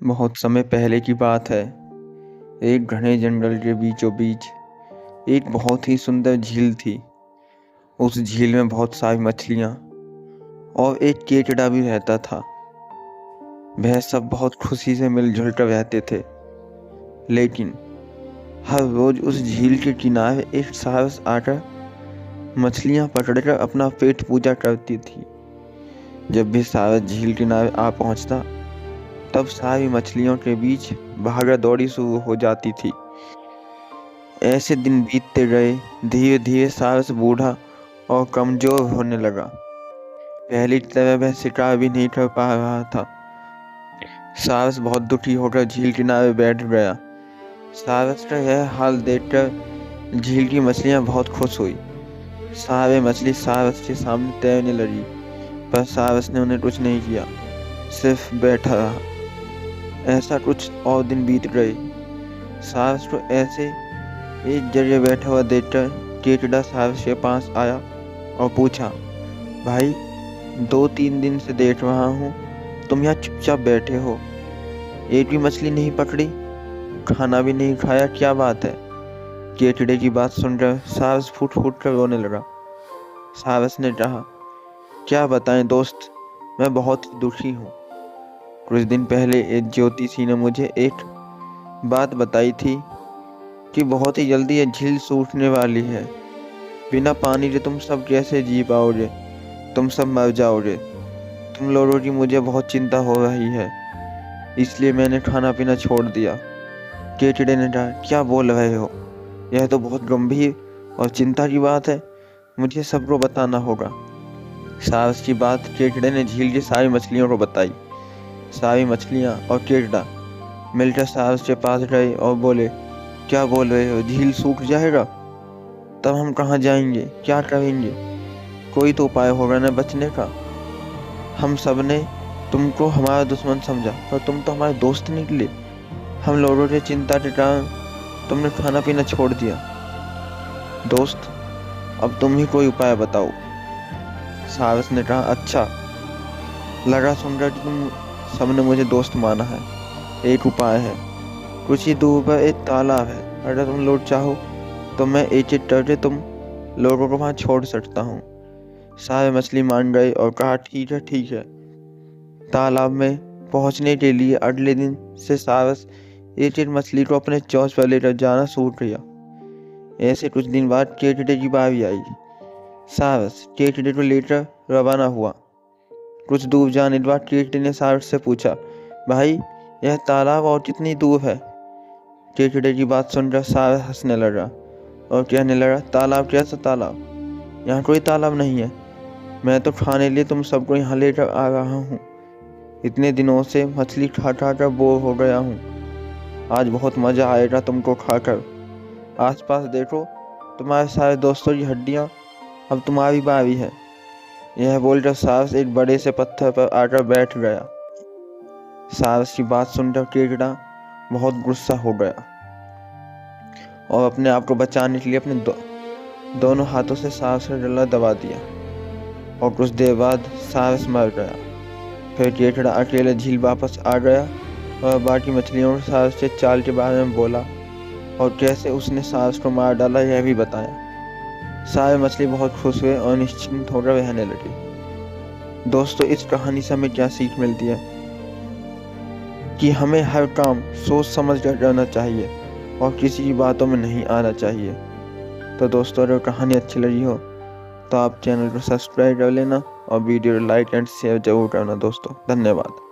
बहुत समय पहले की बात है। एक घने जंगल के बीचों बीच एक बहुत ही सुंदर झील थी। उस झील में बहुत सारी मछलियाँ और एक केकड़ा भी रहता था। वह सब बहुत खुशी से मिलजुल कर रहते थे। लेकिन हर रोज उस झील के किनारे एक सारस आकर मछलियाँ पकड़कर अपना पेट पूजा करती थी। जब भी सारस झील किनारे आ पहुँचता, तब सारी मछलियों के बीच भागा दौड़ी शुरू हो जाती थी। ऐसे दिन बीतते गए। धीरे धीरे सारस बूढ़ा और कमजोर होने लगा। पहली तरह वह शिकार भी नहीं कर पा रहा था। सारस बहुत दुखी होकर झील किनारे बैठ गया। सारस का यह हाल देखकर झील की मछलियां बहुत खुश हुई। सारे मछली सारस के सामने तैरने लगी, पर सारस ने उन्हें कुछ नहीं किया, सिर्फ बैठा रहा। ऐसा कुछ और दिन बीत गए। सारस को ऐसे एक जगह बैठा हुआ देखकर केकड़ा सारस के पास आया और पूछा, भाई, 2-3 दिन से देख रहा हूँ तुम यहाँ चुपचाप बैठे हो, एक भी मछली नहीं पकड़ी, खाना भी नहीं खाया, क्या बात है? केकड़े की बात सुनकर सारस फूट फूट कर रोने लगा। सारस ने कहा, क्या बताएं दोस्त, मैं बहुत ही दुखी हूँ। कुछ दिन पहले एक ज्योतिषी ने मुझे एक बात बताई थी कि बहुत ही जल्दी ये झील सूखने वाली है। बिना पानी के तुम सब कैसे जी पाओगे? तुम सब मर जाओगे। तुम लोगों की मुझे बहुत चिंता हो रही है, इसलिए मैंने खाना पीना छोड़ दिया। केकड़े ने कहा, क्या बोल रहे हो? यह तो बहुत गंभीर और चिंता की बात है, मुझे सबको बताना होगा। सारस की बात केकड़े ने झील की सारी मछलियों को बताई। सारी मछलियाँ और केकड़ा मिलकर सारस के पास गए और बोले, क्या बोल रहे हो? झील सूख जाएगा? तब हम कहाँ जाएंगे? क्या करेंगे? कोई तो उपाय होगा ना बचने का। हम सब ने तुमको हमारा दुश्मन समझा, पर तुम तो हमारे दोस्त निकले। हम लोगों की चिंता के कारण तुमने खाना पीना छोड़ दिया। दोस्त, अब तुम ही कोई उपाय बताओ। सारस ने कहा, अच्छा लगा सुनकर कि तुम सबने मुझे दोस्त माना है। एक उपाय है। कुछ ही दूर पर एक तालाब है। अगर तुम लोग चाहो तो मैं एक एक करके तुम लोगों को वहां छोड़ सकता हूँ। सारे मछली मान गए और कहा, ठीक है ठीक है। तालाब में पहुंचने के लिए अगले दिन से सारस एक एक मछली को अपने चोंच पर लेकर जाना शुरू किया। ऐसे कुछ दिन बाद केकड़े की बारी आई। सारस केकड़े को लेकर रवाना हुआ। कुछ दूर जाने के बाद केकड़े ने सारस से पूछा, भाई, यह तालाब और कितनी दूर है? केकड़े की बात सुनकर सारस हंसने लगा और कहने लगा, तालाब? कैसा तालाब? यहाँ कोई तालाब नहीं है। मैं तो खाने लिए तुम सबको यहाँ लेकर आ रहा हूँ। इतने दिनों से मछली खा खा कर बोर हो गया हूँ। आज बहुत मजा आएगा तुमको खाकर। आसपास देखो, तुम्हारे सारे दोस्तों की हड्डियाँ, अब तुम्हारी बारी है। यह बोलकर सारस एक बड़े से पत्थर पर आकर बैठ गया। सारस की बात सुनकर केकड़ा बहुत गुस्सा हो गया और अपने आप को बचाने के लिए अपने दोनों हाथों से सारस का गला दबा दिया और कुछ देर बाद सारस मर गया। फिर केकड़ा अकेले झील वापस आ गया और बाकी मछलियों को सारस के चाल के बारे में बोला और कैसे उसने सारस को मार डाला यह भी बताया। सारे मछली बहुत खुश हुए और निश्चिंत होकर रहने लगे। दोस्तों, इस कहानी से हमें क्या सीख मिलती है कि हमें हर काम सोच समझ कर करना चाहिए और किसी की बातों में नहीं आना चाहिए। तो दोस्तों, अगर कहानी अच्छी लगी हो तो आप चैनल को सब्सक्राइब कर लेना और वीडियो को लाइक एंड शेयर जरूर करना दोस्तों। धन्यवाद।